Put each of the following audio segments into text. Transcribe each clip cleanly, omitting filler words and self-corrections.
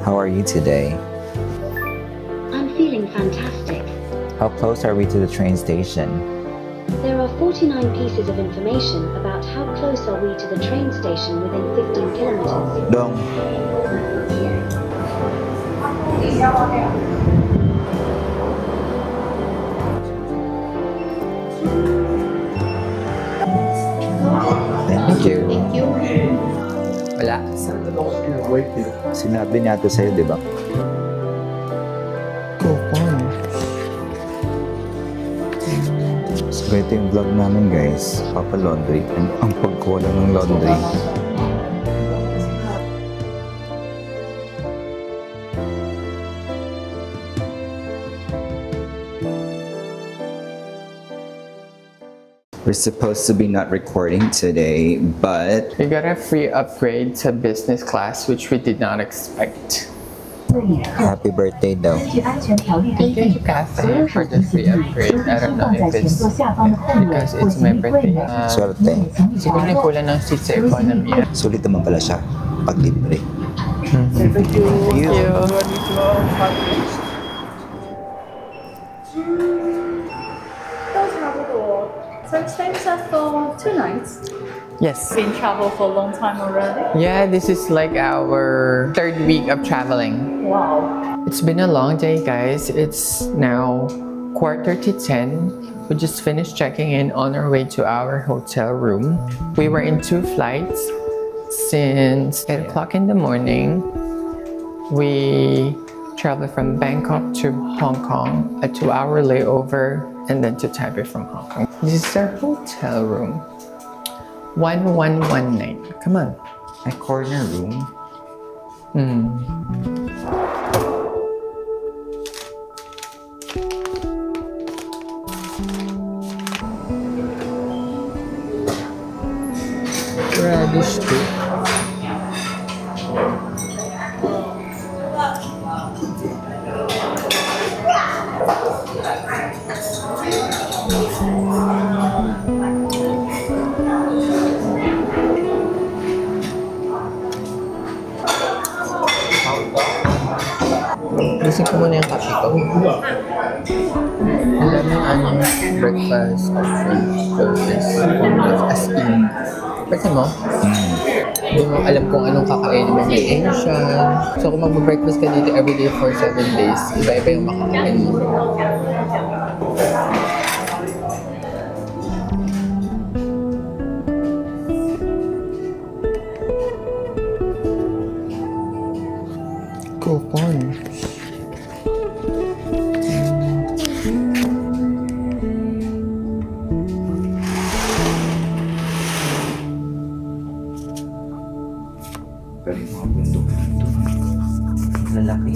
How are you today? I'm feeling fantastic. How close are we to the train station? There are 49 pieces of information about how close are we to the train station within 15 kilometers. Dong. Thank you. Thank you. Wala. Sinabi niya ito sa'yo, di ba? So, ito yung vlog namin, guys. Papa Laundry. Ang pagkuha lang ng laundry. We're supposed to be not recording today, but We got a free upgrade to business class, which we did not expect. happy birthday daw. Thank you, Catherine, for the free upgrade. I don't know if it's because it's my birthday. Swerte. Siguro yung kulang ng seat sa economy. Sulit naman pala siya pag libre. Thank you. So it's staying with us for 2 nights. Yes. Been travel for a long time already. Yeah, this is like our 3rd week of traveling. Wow. It's been a long day, guys. It's now 9:45. We just finished checking in on our way to our hotel room. We were in 2 flights since 8 o'clock in the morning. We traveled from Bangkok to Hong Kong, a 2-hour layover, and then to Taipei from Hong Kong. This is our hotel room. 1119. Come on. My corner room. Radish cake. Gising ko muna yung kape ko. Ang daming breakfast options. So, this as in. Pwede mo? Hindi mo alam kung anong kakainin mo. May Asian. So, kung mag-breakfast ka dito everyday for 7 days, iba-iba yung makakain mo. Coupon. Galing mga bundok dito. Lalaki.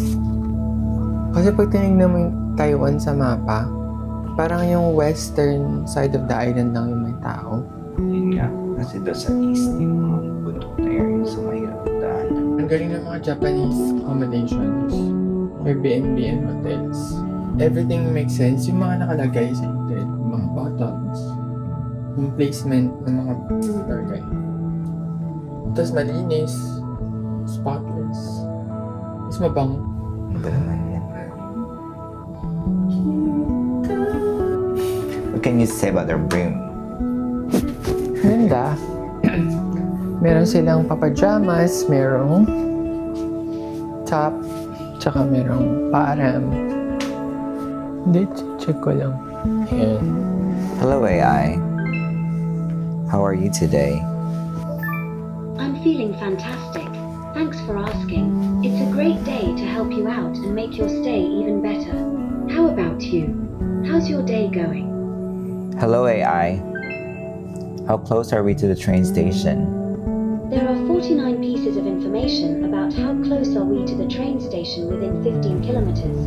Kasi pag tinignan mo yung Taiwan sa mapa, parang yung western side of the island lang yung may tao. Yun nga. Kasi doon sa east yung mga bundok na area. So, mahirap daanan. Ang galing ng mga Japanese accommodations, Airbnb and hotels. Everything makes sense. Yung mga nakalagay sa internet, yung mga buttons, yung placement ng mga lagay. Tapos malinis, spotless. Mas mabango. Ano ba naman yan? What can you say about their room? Ganda. Meron silang papajamas, merong top, tsaka merong param. Hindi, check ko lang. Ayan. Hello, AI. How are you today? I'm feeling fantastic. Thanks for asking. It's a great day to help you out and make your stay even better. How about you? How's your day going? Hello, AI. How close are we to the train station? There are 49 pieces of information about how close are we to the train station within 15 kilometers.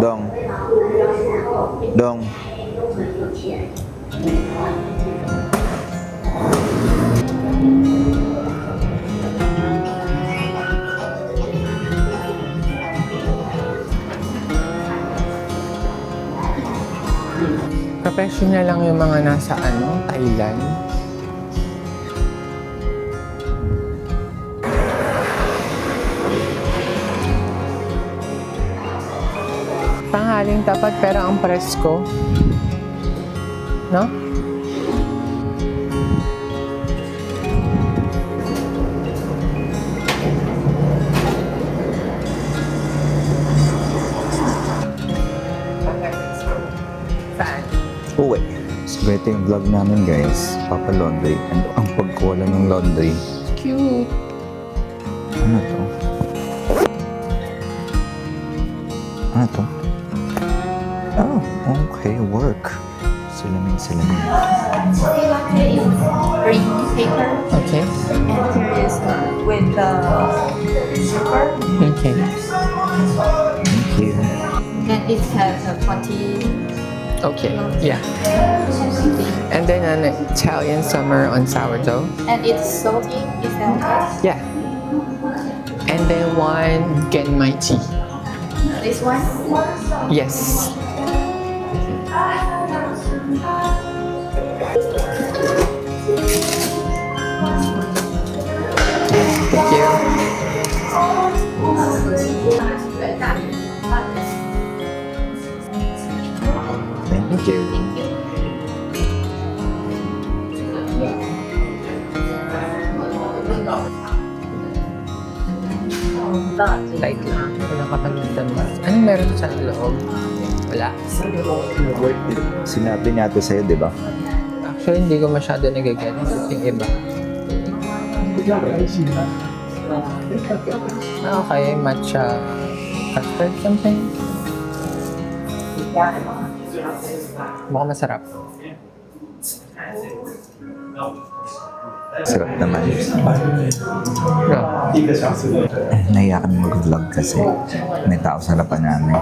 Dong. Dong. Professional lang yung mga nasa Thailand. Tanghaling tapat pero ang presko. No? Saan? Uwi. So, ito yung vlog namin guys. Papa Laundry. And ang pagkuwala ng laundry. Cute! Ano to? Ano to? Oh, okay. Work. Salamin. Green paper. Okay. And here is with the sugar. Okay. Thank you. And it has a 20 Okay. Yeah. And then an Italian summer on sourdough. and it's salty. Is that okay? Yeah. And then one Genmai tea. This one? Yes. Thank you. Thank you. Light lang. Walang kapalitan ba? Anong meron sa loob? Wala. Sinabi niya ito sa'yo, di ba? Actually, hindi ko masyado nagagets yung iba. Okay, matcha custard something. Mukhang masarap. Sarap naman. No. Nahiya kami mag-vlog kasi may tao sa harapan namin.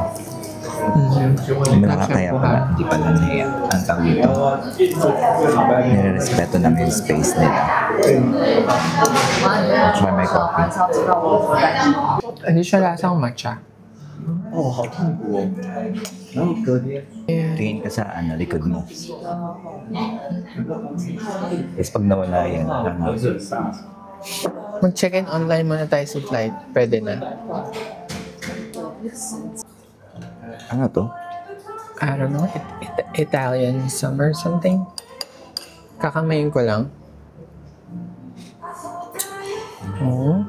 Hindi nakakaya pala, hindi pala nahiya. Ang tawag dito. Nire-respeto namin yung space nila. Try my coffee. Hindi siya lasang matcha. Tingin ka sa likod mo. Tapos pag nawala yan, Mag-check-in online muna tayo sa flight. Pwede na. ano to? I don't know. Italian summer something. Kakamayin ko lang. Oh.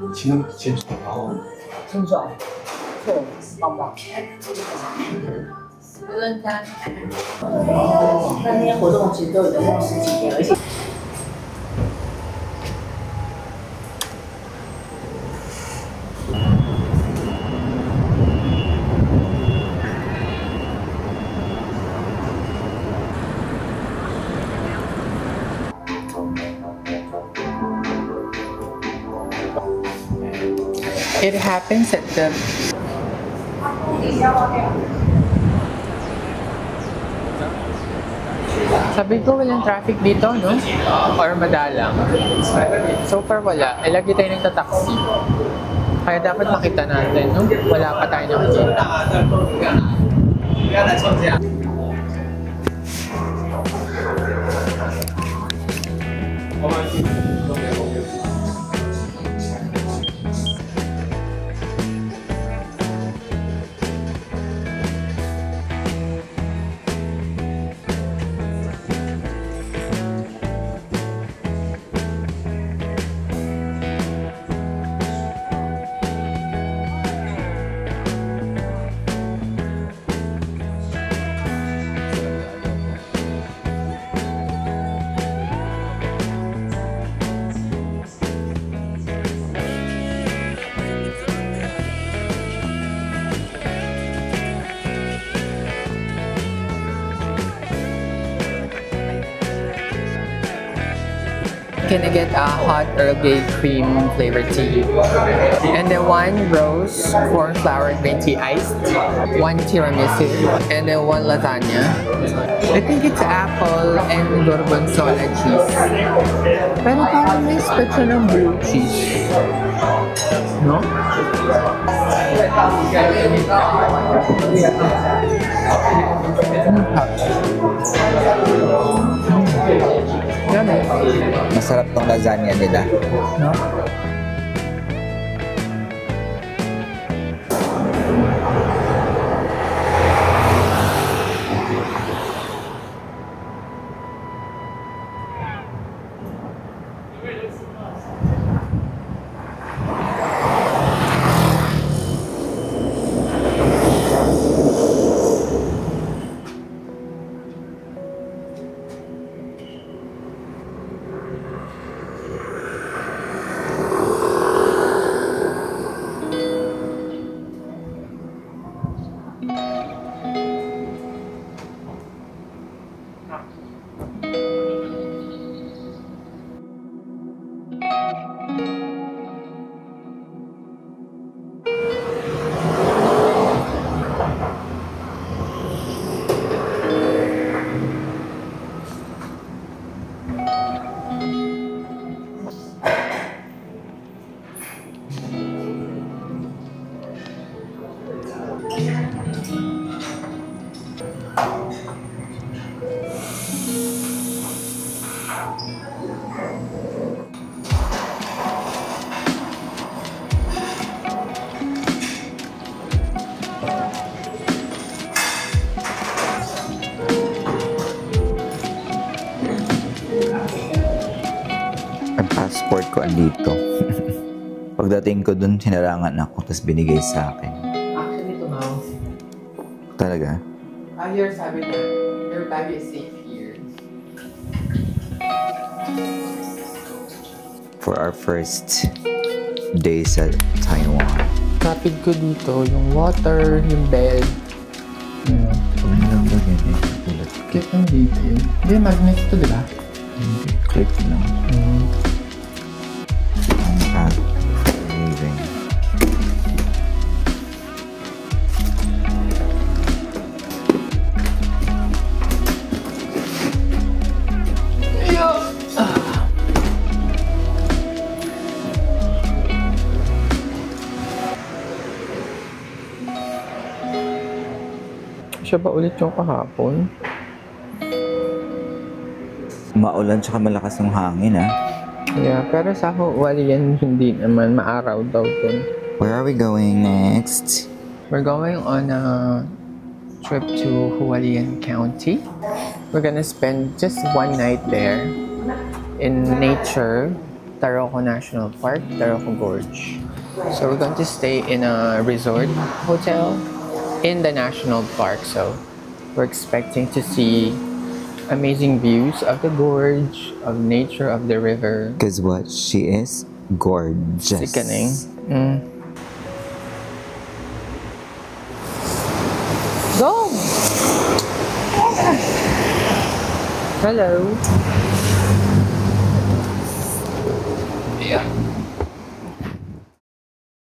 那天活动其实都有10几天，而且。 It happens at the... Sabi ko walang traffic dito, no? Or madalang. So far wala. Eh, lagi tayo nagtataxi. Kaya dapat makita natin, no? Wala pa tayo nakikita. can I get a hot Earl Grey cream flavored tea? And then 1 rose cornflower green tea iced, 1 tiramisu, and then 1 lasagna. I think it's apple and gorgonzola cheese. Pero parang may special ng blue cheese. No? Yummy. Masarap tong lasagna nila. No? Ang passport ko andito. Pagdating ko dun, hinarangan ako, tapos binigay sa akin. Actually, tumaw. Talaga? Earlier sabi na, your bag is safe here. For our first day sa Taiwan. Rapid ko dito, yung water, yung bed. Ano lang ba ganyan? Ulat. Click ang detail. Hindi, magnet to, di ba? Click lang. Leaving. Siya ba ulit yung kahapon? Maulan tsaka malakas ng hangin, ah. Yeah, pero sa Hualien, hindi naman maaraw daw dun. Where are we going next? We're going on a trip to Hualien County. We're gonna spend just 1 night there in nature, Taroko National Park, Taroko Gorge. So we're going to stay in a resort hotel in the national park. So we're expecting to see amazing views of the gorge, of nature, of the river. Because what? She is gorgeous. Sickening. Go! Hello.